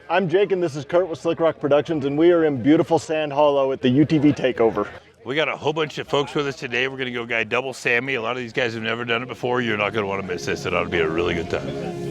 I'm Jake and this is Kurt with Slick Rock Productions, and we are in beautiful Sand Hollow at the UTV Takeover. We got a whole bunch of folks with us today. We're going to go guide double Sammy. A lot of these guys have never done it before. You're not going to want to miss this. It ought to be a really good time.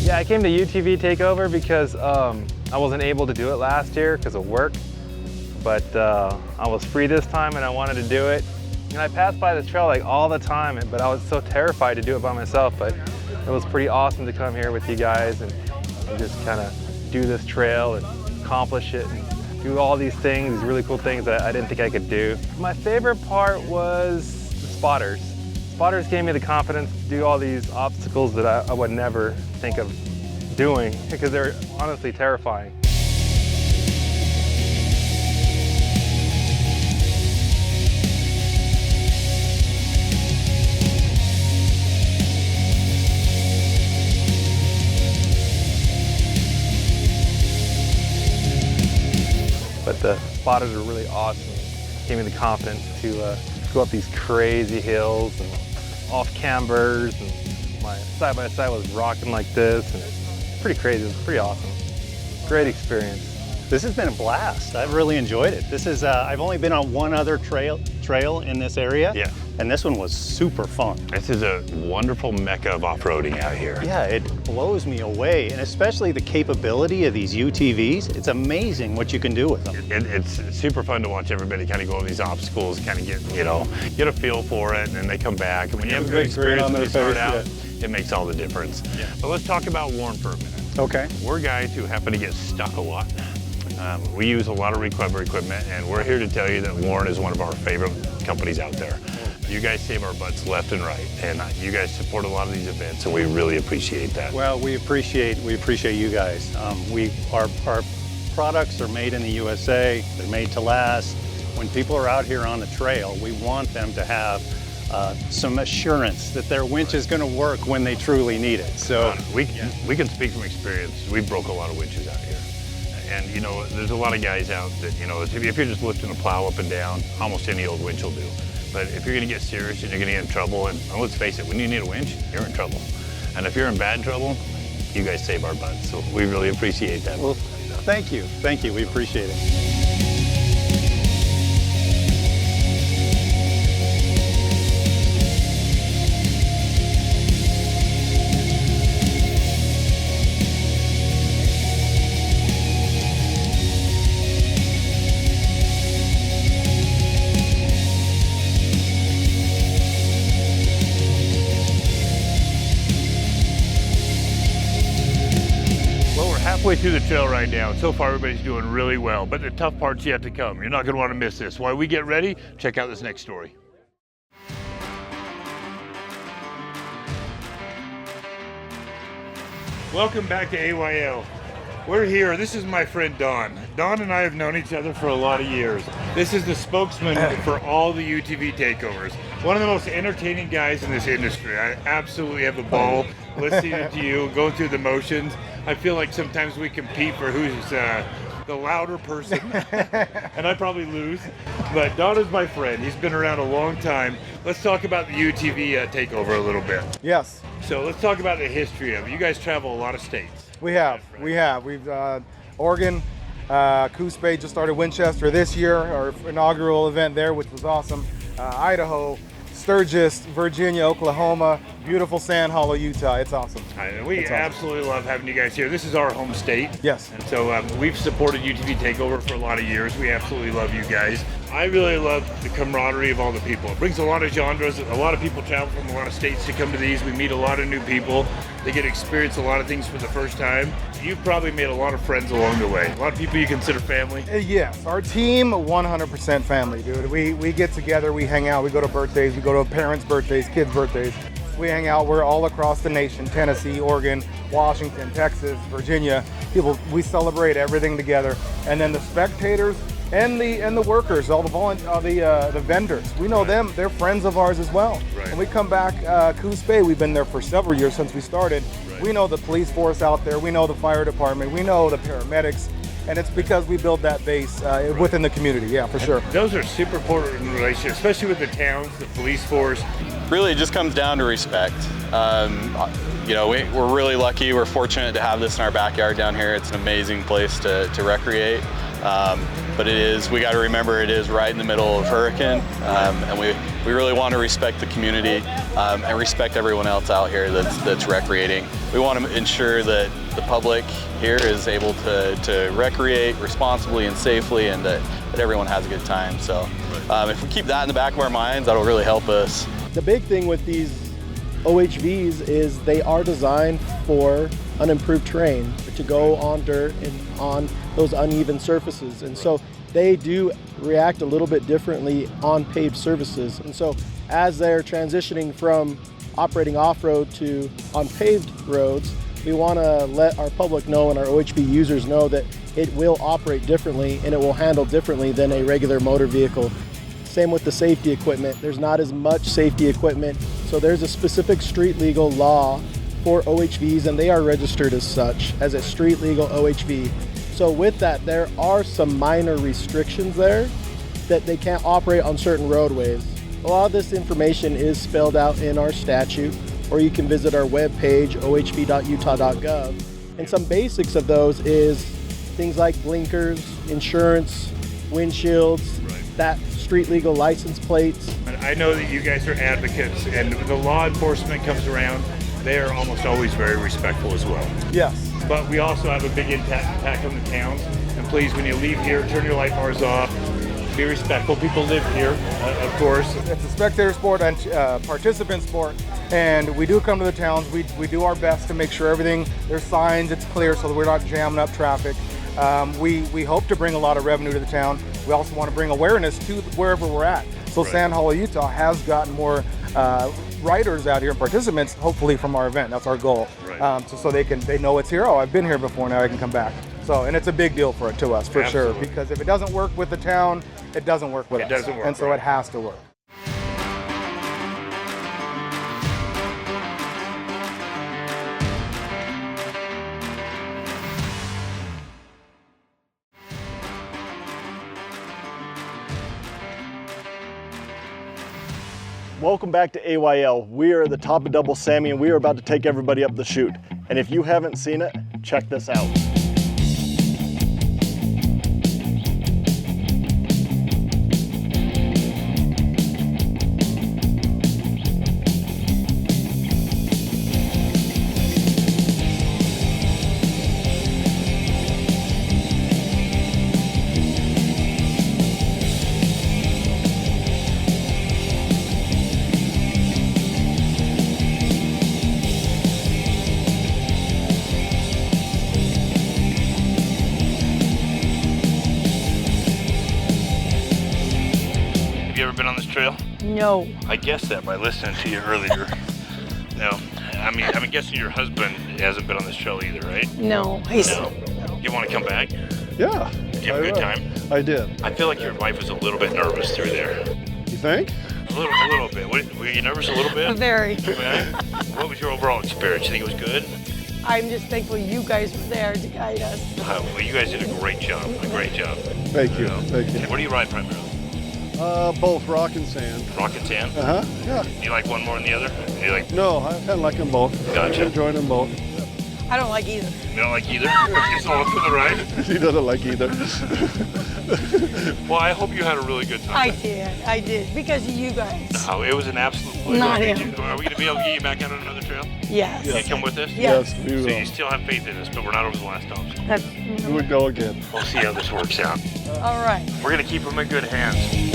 Yeah, I came to UTV Takeover because I wasn't able to do it last year because of work, but I was free this time and I wanted to do it. And I passed by this trail like all the time, but I was so terrified to do it by myself, but it was pretty awesome to come here with you guys and just kind of do this trail and accomplish it and do all these things, these really cool things that I didn't think I could do. My favorite part was the spotters. Spotters gave me the confidence to do all these obstacles that I would never think of doing because they're honestly terrifying. But the spotters are really awesome. Gave me the confidence to go up these crazy hills and off cambers, and my side-by-side was rocking like this, and it's pretty crazy. It was pretty awesome. Great experience. This has been a blast. I've really enjoyed it. This is, I've only been on one other trail in this area. Yeah. And this one was super fun. This is a wonderful mecca of off-roading out here. Yeah, it blows me away, and especially the capability of these UTVs. It's amazing what you can do with them. It's super fun to watch everybody kind of go over these obstacles, kind of get a feel for it, and then they come back. And when you have a good experience when you start out, it makes all the difference. Yeah. But let's talk about Warren for a minute. Okay. We're guys who happen to get stuck a lot. We use a lot of recovery equipment, and we're here to tell you that Warren is one of our favorite companies out there. You guys save our butts left and right, and you guys support a lot of these events, and we really appreciate that. Well, we appreciate you guys. Our products are made in the USA. They're made to last. When people are out here on the trail, we want them to have some assurance that their winch is going to work when they truly need it. So we can speak from experience. We broke a lot of winches out here. And there's a lot of guys out that, if you're just lifting a plow up and down, almost any old winch will do. But if you're gonna get serious and you're gonna get in trouble, and let's face it, when you need a winch, you're in trouble. And if you're in bad trouble, you guys save our butts. So we really appreciate that. Well, thank you. Thank you. We appreciate it. Halfway through the trail right now. So far, everybody's doing really well, but the tough part's yet to come. You're not going to want to miss this. While we get ready, check out this next story. Welcome back to AYL. We're here. This is my friend Don. Don and I have known each other for a lot of years. This is the spokesman for all the UTV takeovers. One of the most entertaining guys in this industry. I absolutely have a ball listening to you, going through the motions. I feel like sometimes we compete for who's the louder person, and I probably lose. But Don is my friend. He's been around a long time. Let's talk about the UTV takeover a little bit. Yes. So let's talk about the history of it. You guys travel a lot of states. We have. We've Oregon, Coos Bay just started Winchester this year, our inaugural event there, which was awesome. Idaho, Sturgis, Virginia, Oklahoma, beautiful Sand Hollow, Utah. It's awesome. We absolutely love having you guys here. This is our home state. Yes. And so we've supported UTV Takeover for a lot of years. We absolutely love you guys. I really love the camaraderie of all the people. It brings a lot of genres. A lot of people travel from a lot of states to come to these. We meet a lot of new people. They get to experience a lot of things for the first time. You've probably made a lot of friends along the way. A lot of people you consider family. Yes, our team, 100% family, dude. We get together, we hang out, we go to birthdays, we go to parents' birthdays, kids' birthdays. We hang out, we're all across the nation, Tennessee, Oregon, Washington, Texas, Virginia. We celebrate everything together. And then the spectators and the workers, all the vendors, we know them, they're friends of ours as well. Right. And we come back, Coos Bay, we've been there for several years since we started. Right. We know the police force out there, we know the fire department, we know the paramedics, and it's because we build that base within the community, yeah, for sure. Those are super important relationships, especially with the towns, the police force. Really, it just comes down to respect. You know, we're really lucky. We're fortunate to have this in our backyard down here. It's an amazing place to recreate. But we got to remember it is right in the middle of hurricane, and we really want to respect the community and respect everyone else out here that's recreating. We want to ensure that the public here is able to recreate responsibly and safely, and that everyone has a good time. So if we keep that in the back of our minds, that'll really help us. The big thing with these OHVs is they are designed for unimproved terrain, to go on dirt and on those uneven surfaces. And so they do react a little bit differently on paved surfaces. And so as they're transitioning from operating off-road to on paved roads, we want to let our public know and our OHV users know that it will operate differently and it will handle differently than a regular motor vehicle. Same with the safety equipment. There's not as much safety equipment. So there's a specific street legal law for OHVs, and they are registered as such, as a street legal OHV. So with that, there are some minor restrictions there that they can't operate on certain roadways. A lot of this information is spelled out in our statute, or you can visit our webpage, ohv.utah.gov. And some basics of those is things like blinkers, insurance, windshields, that street legal license plates. I know that you guys are advocates, and when the law enforcement comes around, they are almost always very respectful as well. Yes. But we also have a big impact on the towns. And please, when you leave here, turn your light bars off. Be respectful. People live here, of course. It's a spectator sport and participant sport, and we do come to the towns. We do our best to make sure there's signs, it's clear, so that we're not jamming up traffic. We hope to bring a lot of revenue to the town. We also want to bring awareness to wherever we're at. So Sand Hollow, Utah has gotten more riders out here and participants, hopefully, from our event. That's our goal. Right. So they know it's here. Oh, I've been here before, now I can come back. So, and it's a big deal to us, for sure, because if it doesn't work with the town, it doesn't work with us. It doesn't work. And so it has to work. Welcome back to AYL. We are at the top of Double Sammy, and we are about to take everybody up the chute. And if you haven't seen it, check this out. You ever been on this trail? No. I guessed that by listening to you earlier. No, I mean, I'm guessing your husband hasn't been on this trail either, right? No. He's No. You want to come back? Yeah. Did you have a good time? I did. I feel like your wife was a little bit nervous through there. You think? A little bit. Were you nervous a little bit? very. Okay. What was your overall experience? You think it was good? I'm just thankful you guys were there to guide us. Well, you guys did a great job. Thank you. Yeah. Thank you. What do you ride primarily? Both rock and sand. Rock and sand? Uh-huh. Yeah. Do you like one more than the other? Do you like? No, I kind of like them both. Gotcha. I'm enjoying them both. I don't like either. You don't like either? It's all up for the ride? He doesn't like either. Well, I hope you had a really good time. I did, because of you guys. Oh, it was an absolute pleasure. Not Are him. we going to be able to get you back out on another trail? Yes. Can you come with us? Yes. We will. So you still have faith in us, but we're not over the last stops. That's, We would go again. We'll see how this works out. all right. We're going to keep them in good hands.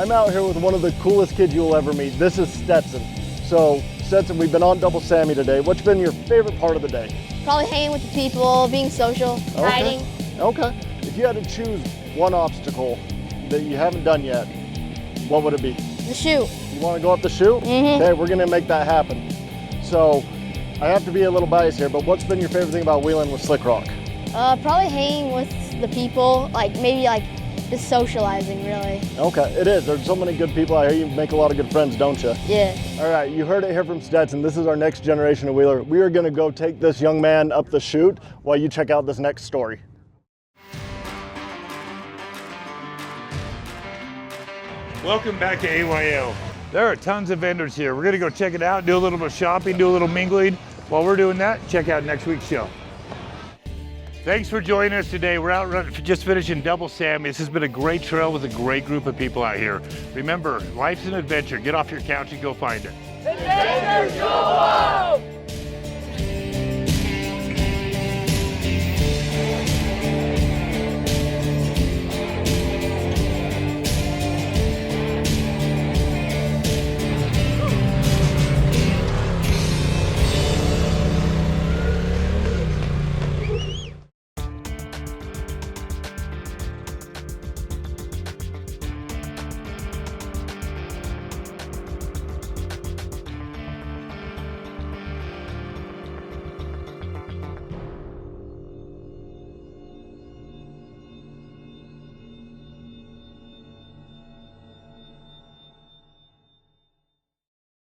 I'm out here with one of the coolest kids you'll ever meet. This is Stetson. So, Stetson, we've been on Double Sammy today. What's been your favorite part of the day? Probably hanging with the people, being social, riding. Okay. If you had to choose one obstacle that you haven't done yet, what would it be? The chute. You want to go up the chute? Mm-hmm. Okay, we're gonna make that happen. So, I have to be a little biased here, but what's been your favorite thing about wheeling with Slick Rock? Probably hanging with the people, maybe just socializing, really. Okay, it is. There's so many good people out here. You make a lot of good friends, don't you? Yeah. All right, you heard it here from Stetson. This is our next generation of wheeler. We are gonna go take this young man up the chute while you check out this next story. Welcome back to AYL. There are tons of vendors here. We're gonna go check it out, do a little bit of shopping, do a little mingling. While we're doing that, check out next week's show. Thanks for joining us today. We're out just finishing Double Sammy. This has been a great trail with a great group of people out here. Remember, life's an adventure. Get off your couch and go find it. Adventures go on!